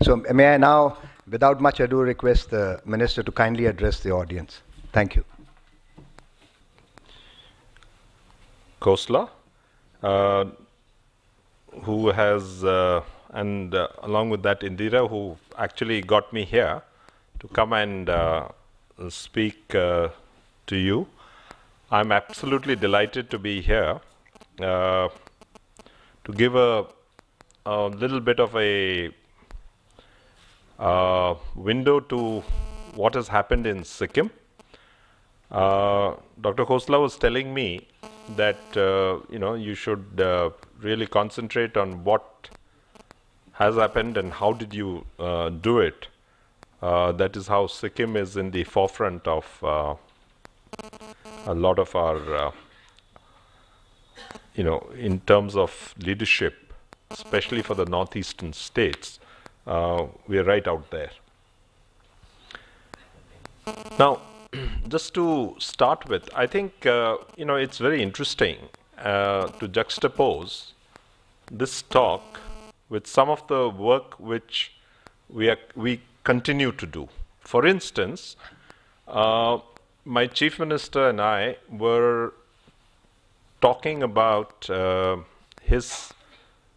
So may I now, without much ado, request the Minister to kindly address the audience. Thank you. Khosla, who has, along with that Indira, who actually got me here to come and speak to you. I'm absolutely delighted to be here to give a little bit of a window to what has happened in Sikkim. Dr. Khosla was telling me that you should really concentrate on what has happened and how did you do it. That is how Sikkim is in the forefront of a lot of our, in terms of leadership, especially for the northeastern states. We are right out there. Now, just to start with, I think it's very interesting to juxtapose this talk with some of the work which we continue to do. For instance, my Chief Minister and I were talking about his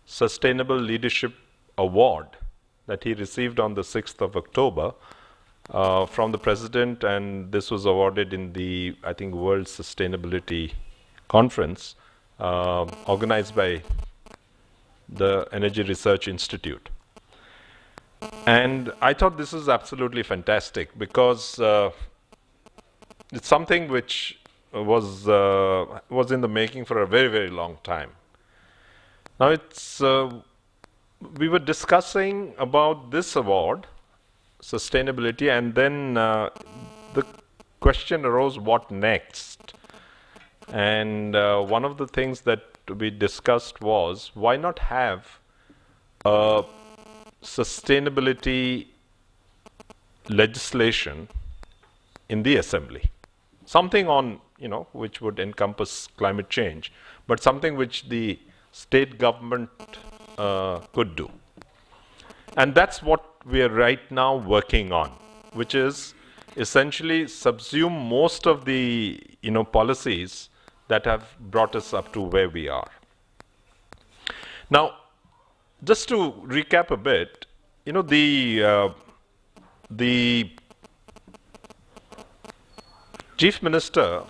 Sustainable Leadership Award that he received on the 6th of October from the President, and this was awarded in the, I think, World Sustainability Conference organized by the Energy Research Institute. And I thought this is absolutely fantastic because it's something which was in the making for a very, very long time. Now we were discussing about this award, sustainability, and then the question arose, what next? And one of the things that we discussed was, why not have a sustainability legislation in the assembly? Something on, which would encompass climate change, but something which the state government could do. And that's what we are right now working on, which is essentially subsume most of the policies that have brought us up to where we are. Now, just to recap a bit, the Chief Minister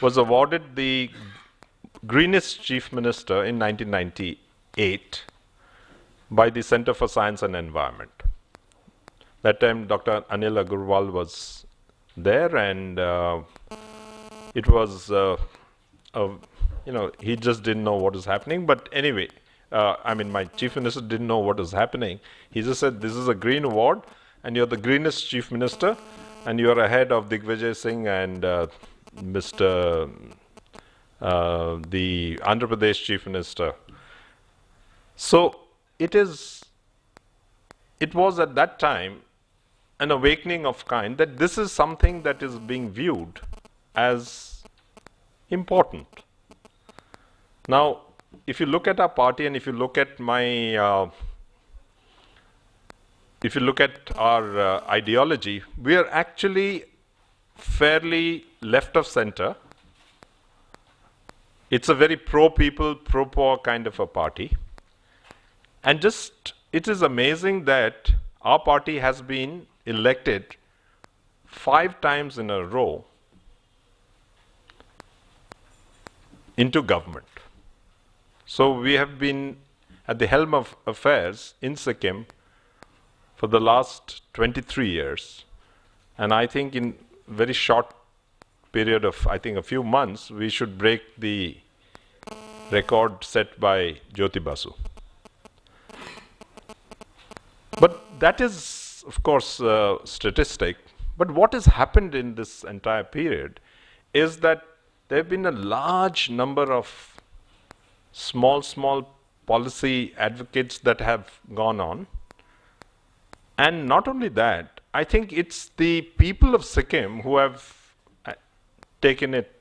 was awarded the Greenest Chief Minister in 1998 by the Center for Science and Environment. That time Dr. Anil Agarwal was there, and it was, he just didn't know what was happening. But anyway, my Chief Minister didn't know what was happening. He just said, this is a green award, and you're the greenest Chief Minister, and you're ahead of Digvijay Singh and Mr. The Andhra Pradesh Chief Minister. So it was at that time an awakening of kind that this is something that is being viewed as important. Now, if you look at our party and if you look at our ideology, we are actually fairly left of center. It's a very pro-people, pro-poor kind of a party. And it is amazing that our party has been elected 5 times in a row into government. So we have been at the helm of affairs in Sikkim for the last 23 years. And I think in very short period of, a few months, we should break the record set by Jyoti Basu. But that is, of course, a statistic. But what has happened in this entire period is that there have been a large number of small policy advocates that have gone on. And not only that, I think it's the people of Sikkim who have taken it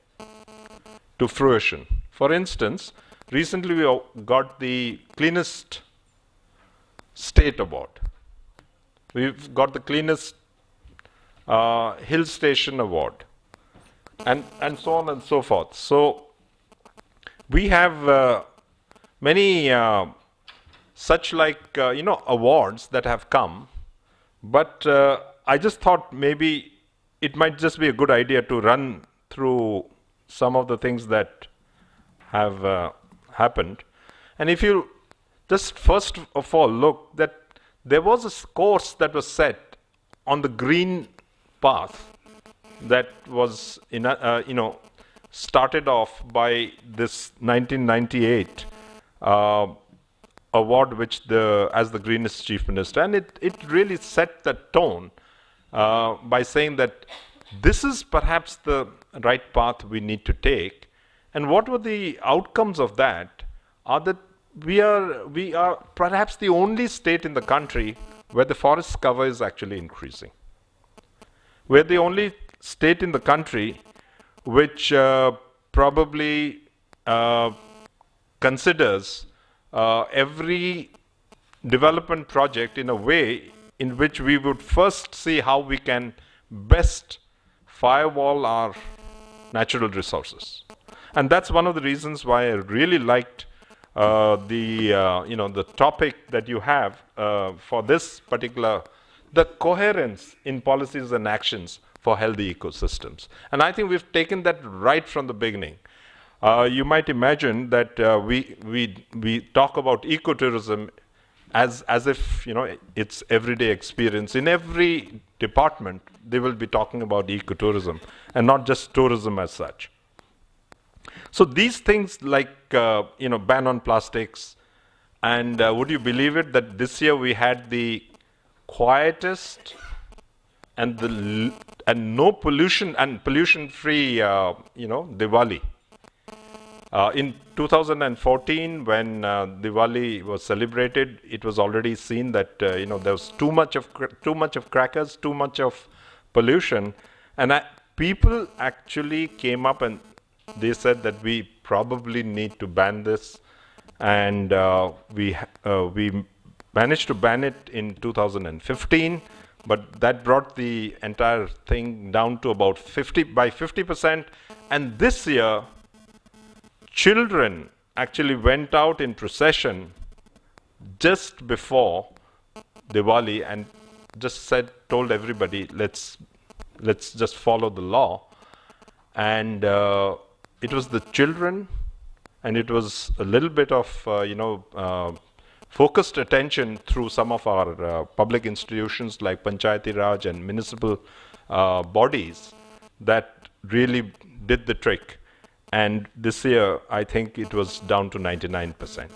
to fruition. For instance, recently we got the cleanest state award. We've got the cleanest hill station award, and so on and so forth. So we have many such awards that have come, but I just thought maybe it might just be a good idea to run through some of the things that have happened. And if you just first of all look that there was a course that was set on the green path that was started off by this 1998 award, which as the greenest chief minister, and it really set the tone by saying that this is perhaps the right path we need to take. And what were the outcomes of that are that we are perhaps the only state in the country where the forest cover is actually increasing. We're the only state in the country which probably considers every development project in a way in which we would first see how we can best firewall our natural resources. And that's one of the reasons why I really liked the topic that you have for this particular, the coherence in policies and actions for healthy ecosystems. And I think we've taken that right from the beginning. You might imagine that we talk about ecotourism as if it's everyday experience. In every department, they will be talking about ecotourism and not just tourism as such. So these things like ban on plastics, and would you believe it that this year we had the quietest and no pollution and pollution-free Diwali. In 2014, when Diwali was celebrated, it was already seen that there was too much of crackers, too much of pollution, and people actually came up and they said that we probably need to ban this, and we managed to ban it in 2015, but that brought the entire thing down to about 50%. And this year, children actually went out in procession just before Diwali and just told everybody, let's just follow the law. And it was the children, and it was a little bit of focused attention through some of our public institutions like Panchayati Raj and municipal bodies that really did the trick. And this year, I think it was down to 99%.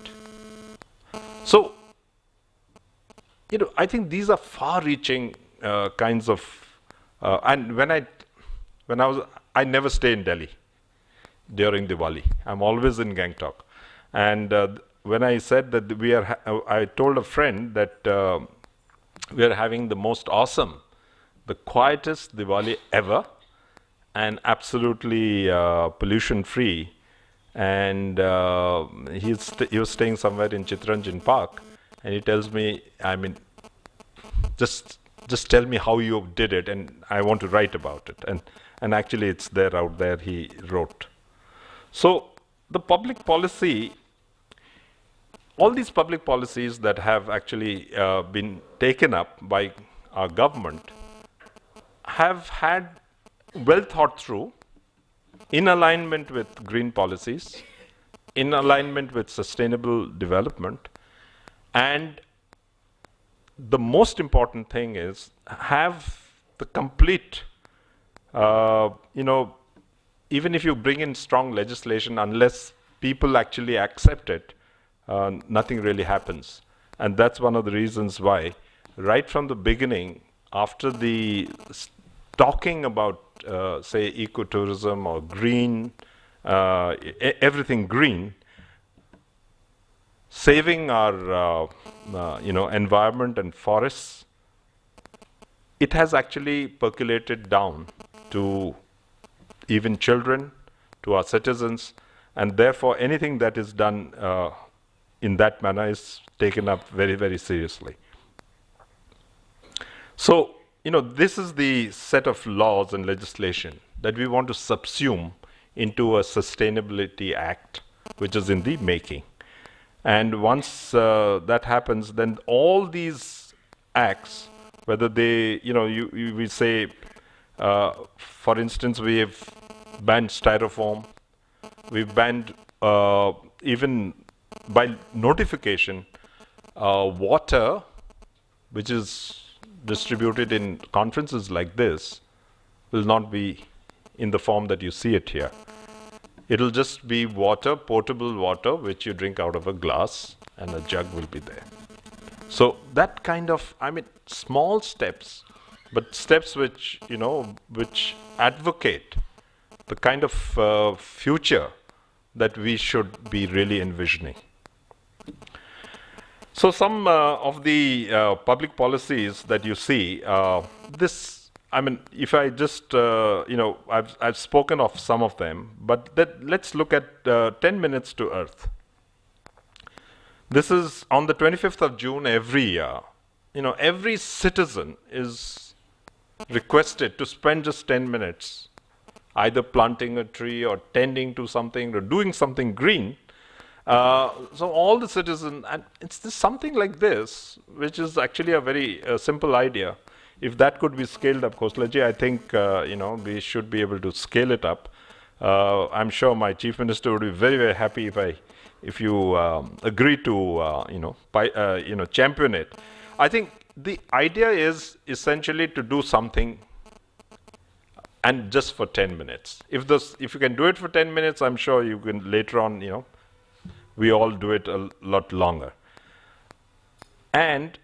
So, I think these are far-reaching kinds of. And I never stay in Delhi during Diwali. I'm always in Gangtok. And when I said that I told a friend that we are having the most awesome, the quietest Diwali ever, and absolutely pollution-free. And he was staying somewhere in Chittaranjan Park, and he tells me, just tell me how you did it, and I want to write about it. And actually, it's there out there, he wrote. So the public policy, all these public policies that have actually been taken up by our government have had well thought through, in alignment with green policies, in alignment with sustainable development, and the most important thing is have the complete, even if you bring in strong legislation, unless people actually accept it, nothing really happens. And that's one of the reasons why, right from the beginning, after the talking about, say, ecotourism or green, everything green, saving our, environment and forests, it has actually percolated down to even children, to our citizens, and therefore anything that is done in that manner is taken up very, very seriously. So, this is the set of laws and legislation that we want to subsume into a Sustainability Act, which is in the making. And once that happens, then all these acts, whether they, we say, for instance, we have banned styrofoam, we've banned even by notification water, which is distributed in conferences like this, will not be in the form that you see it here. It'll just be water, potable water, which you drink out of a glass, and a jug will be there. So that kind of, small steps, but steps which, which advocate the kind of future that we should be really envisioning. So some of the public policies that you see, if I just, I've spoken of some of them, but let's look at 10 minutes to Earth. This is on the 25th of June every year. Every citizen is requested to spend just 10 minutes either planting a tree or tending to something or doing something green. So all the citizens, and it's something like this, which is actually a very simple idea. If that could be scaled up, Koslaji, I think we should be able to scale it up. I'm sure my Chief Minister would be very, very happy if you agree to champion it. I think the idea is essentially to do something, and just for 10 minutes. If you can do it for 10 minutes, I'm sure you can later on. We all do it a lot longer. And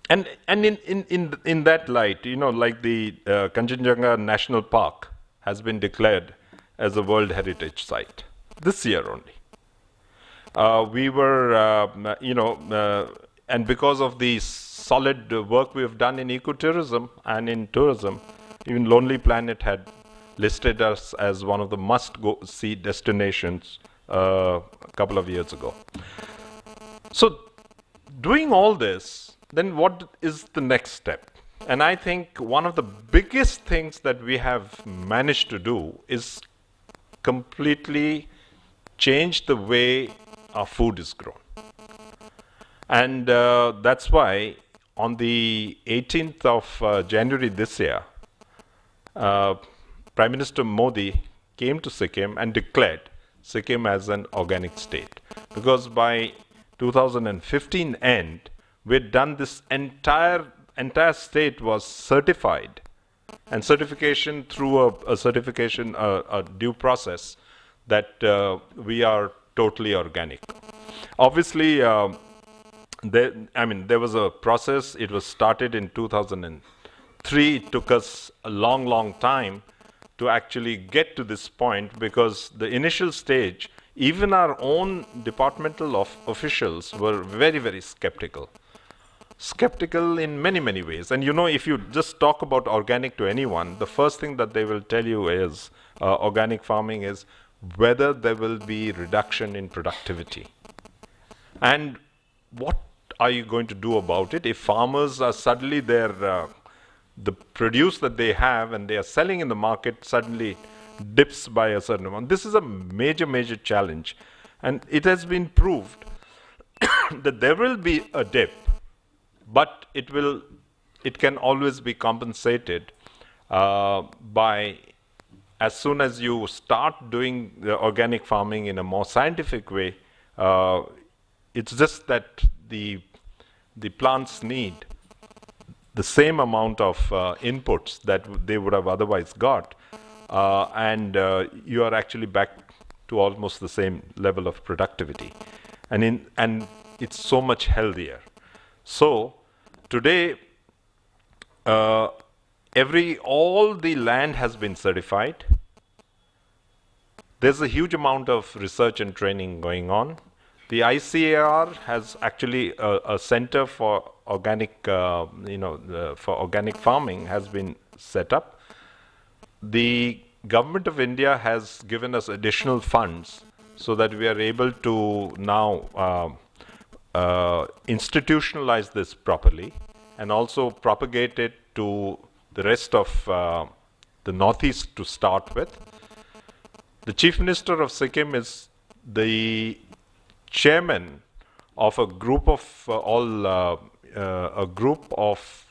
in that light, like the Kanchenjunga National Park has been declared as a World Heritage Site this year only. We were, and because of the solid work we have done in ecotourism and in tourism, even Lonely Planet had listed us as one of the must-go-see destinations a couple of years ago. So, doing all this, then what is the next step? And I think one of the biggest things that we have managed to do is completely change the way our food is grown. And that's why on the 18th of January this year, Prime Minister Modi came to Sikkim and declared Sikkim as an organic state. Because by 2015 end, we'd done this entire state was certified, and certification through a due process that we are totally organic. Obviously, there was a process. It was started in 2003. It took us a long time to actually get to this point, because the initial stage, even our own departmental officials were very, very skeptical. Skeptical in many ways. And if you just talk about organic to anyone, the first thing that they will tell you is organic farming is whether there will be reduction in productivity. And what are you going to do about it if farmers are suddenly the produce that they have and they are selling in the market suddenly dips by a certain amount? This is a major challenge, and it has been proved that there will be a dip, but it can always be compensated by, as soon as you start doing the organic farming in a more scientific way. It's just that the plants need the same amount of inputs that they would have otherwise got, and you are actually back to almost the same level of productivity, and it's so much healthier. So today, all the land has been certified. There's a huge amount of research and training going on. The ICAR has actually a center for organic, for organic farming has been set up. The government of India has given us additional funds so that we are able to now institutionalize this properly and also propagate it to the rest of the Northeast to start with. The Chief Minister of Sikkim is the chairman of a group of a group of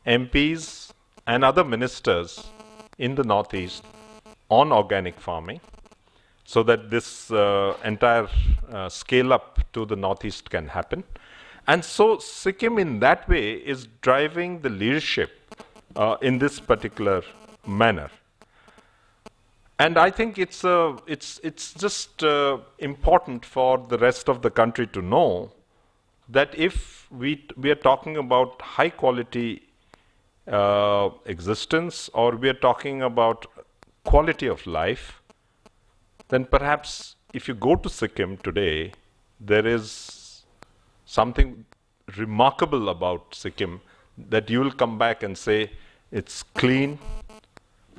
MPs and other ministers in the Northeast on organic farming, so that this entire scale up to the Northeast can happen. And so Sikkim in that way is driving the leadership in this particular manner. And I think it's just important for the rest of the country to know that if we are talking about high quality existence, or we are talking about quality of life, then perhaps if you go to Sikkim today, there is something remarkable about Sikkim that you will come back and say it's clean,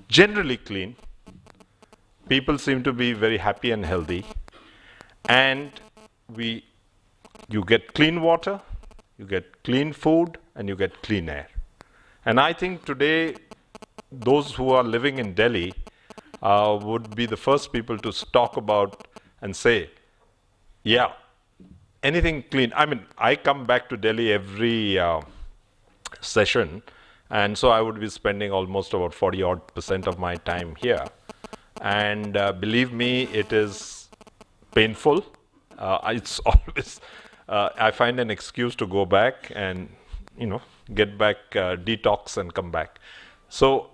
generally clean. People seem to be very happy and healthy, and you get clean water, you get clean food, and you get clean air. And I think today, those who are living in Delhi would be the first people to talk about and say, yeah, anything clean. I mean, I come back to Delhi every session, and so I would be spending almost about 40% of my time here. And believe me, it is painful. It's always, I find an excuse to go back and, get back, detox and come back. So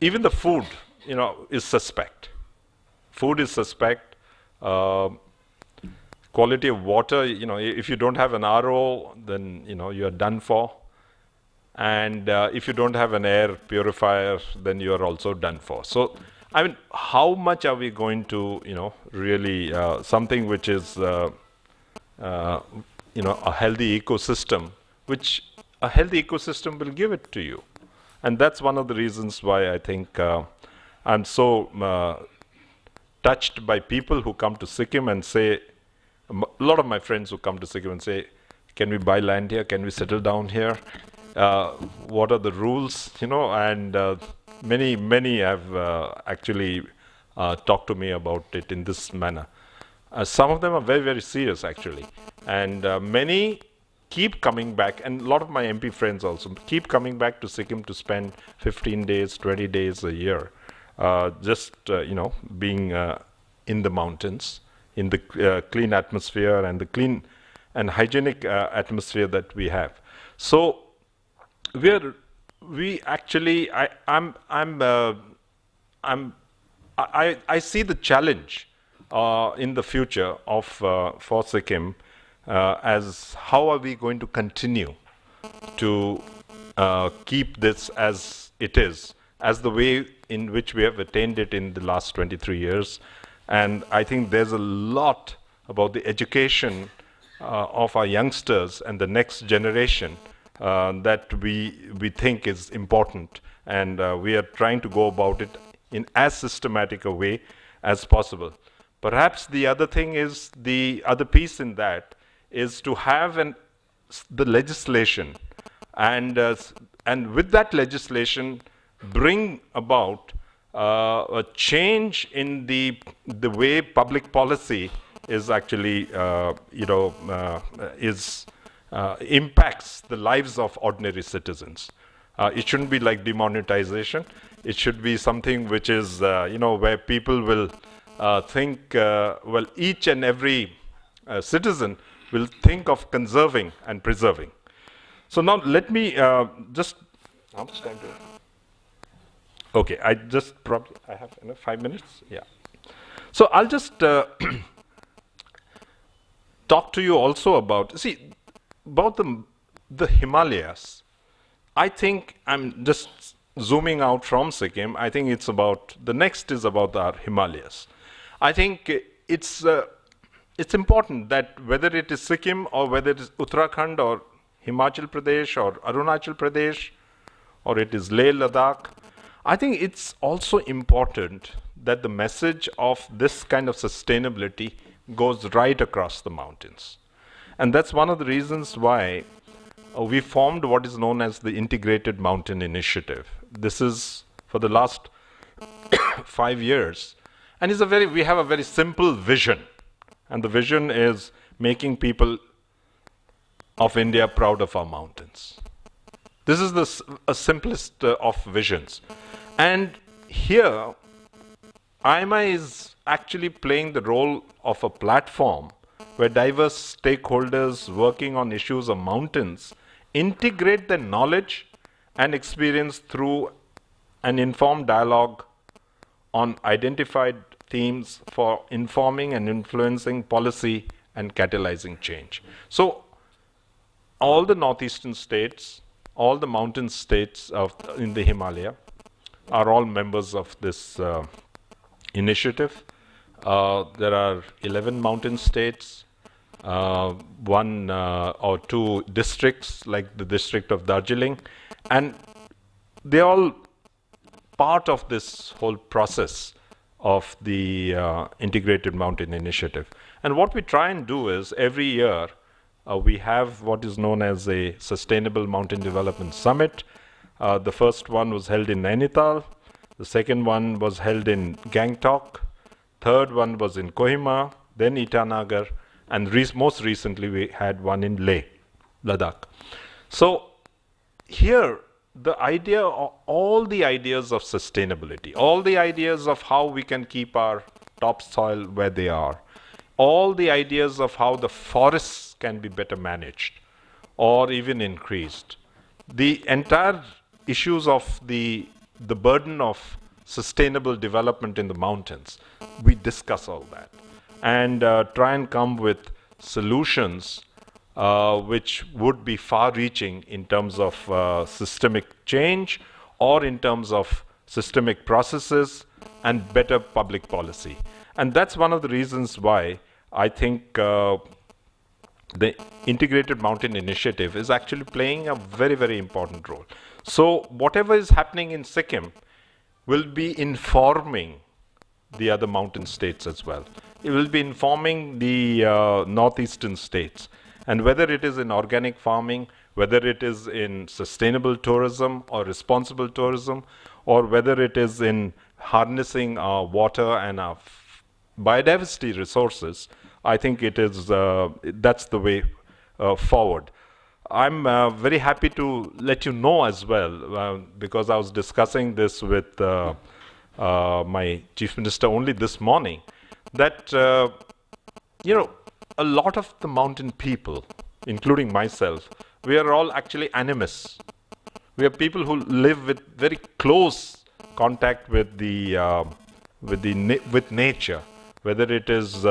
even the food, is suspect. Food is suspect. Quality of water, if you don't have an RO, then, you're done for. And if you don't have an air purifier, then you're also done for. So, I mean, how much are we going to, really, something which is, a healthy ecosystem, which a healthy ecosystem will give it to you. And that's one of the reasons why I think I'm so touched by people who come to Sikkim and say, a lot of my friends who come to Sikkim and say, can we buy land here? Can we settle down here? What are the rules? And many have actually talked to me about it in this manner. Some of them are very, very serious, actually. And many keep coming back, and a lot of my MP friends also keep coming back to Sikkim to spend 15 days, 20 days a year, being in the mountains, in the clean atmosphere and the clean and hygienic atmosphere that we have. So I see the challenge in the future of for Sikkim as how are we going to continue to keep this as it is, as the way in which we have attained it in the last 23 years. And I think there's a lot about the education of our youngsters and the next generation that we think is important, and we are trying to go about it in as systematic a way as possible. Perhaps the other thing is, the other piece in that is to have the legislation, and with that legislation bring about a change in the way public policy is actually impacts the lives of ordinary citizens. It shouldn't be like demonetization. It should be something which is where people will think, well, each and every citizen will think of conserving and preserving. So now let me just, how much time do I have? Okay, I have enough, 5 minutes? Yeah. So I'll just talk to you also about the Himalayas. I think I'm just zooming out from Sikkim. I think it's about, the next is about our Himalayas. I think it's important that whether it is Sikkim or whether it is Uttarakhand or Himachal Pradesh or Arunachal Pradesh or it is Leh Ladakh, I think it's also important that the message of this kind of sustainability goes right across the mountains. And that's one of the reasons why we formed what is known as the Integrated Mountain Initiative. This is for the last 5 years. And we have a very simple vision. And the vision is making people of India proud of our mountains. This is a simplest of visions. And here, IMI is actually playing the role of a platform where diverse stakeholders working on issues of mountains integrate their knowledge and experience through an informed dialogue on identified themes for informing and influencing policy and catalyzing change. So all the northeastern states, all the mountain states in the Himalaya are all members of this initiative. There are 11 mountain states, one or two districts like the district of Darjeeling, and they all part of this whole process of the Integrated Mountain Initiative. And what we try and do is every year we have what is known as a Sustainable Mountain Development Summit. The first one was held in Nainital, the second one was held in Gangtok, third one was in Kohima, then Itanagar, and most recently we had one in Leh, Ladakh. So here the idea, all the ideas of sustainability, all the ideas of how we can keep our topsoil where they are, all the ideas of how the forests can be better managed or even increased, the entire issues of the burden of sustainable development in the mountains, we discuss all that and try and come with solutions which would be far-reaching in terms of systemic change or in terms of systemic processes and better public policy. And that's one of the reasons why I think the Integrated Mountain Initiative is actually playing a very, very important role. So whatever is happening in Sikkim will be informing the other mountain states as well. It will be informing the northeastern states. And whether it is in organic farming, whether it is in sustainable tourism or responsible tourism, or whether it is in harnessing our water and our biodiversity resources, I think it is that's the way forward. I'm very happy to let you know as well, because I was discussing this with my Chief Minister only this morning, that a lot of the mountain people, including myself, we are all actually animists. We are people who live with very close contact with with nature, whether it is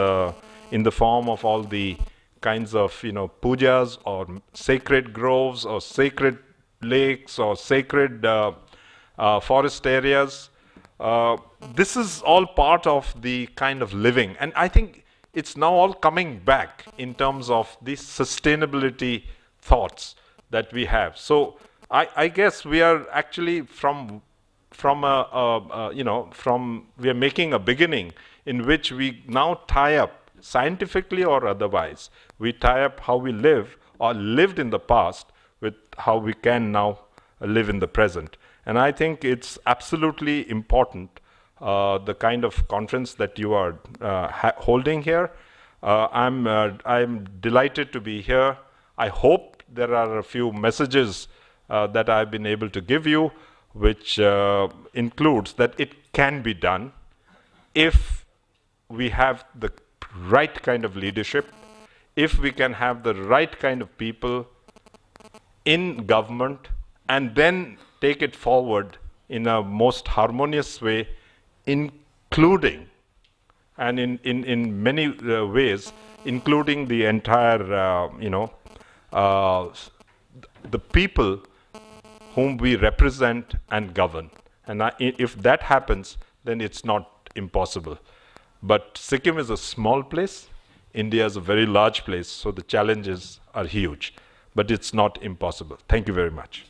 in the form of all the kinds of pujas or sacred groves or sacred lakes or sacred forest areas. This is all part of the kind of living, and I think it's now all coming back in terms of the sustainability thoughts that we have. So I guess we are actually we are making a beginning in which we now tie up scientifically or otherwise. We tie up how we live or lived in the past with how we can now live in the present. And I think it's absolutely important, the kind of conference that you are holding here. I'm delighted to be here. I hope there are a few messages that I've been able to give you, which includes that it can be done if we have the right kind of leadership, if we can have the right kind of people in government, and then take it forward in a most harmonious way, including, and in many ways, including the entire, the people whom we represent and govern. And if that happens, then it's not impossible. But Sikkim is a small place. India is a very large place, so the challenges are huge. But it's not impossible. Thank you very much.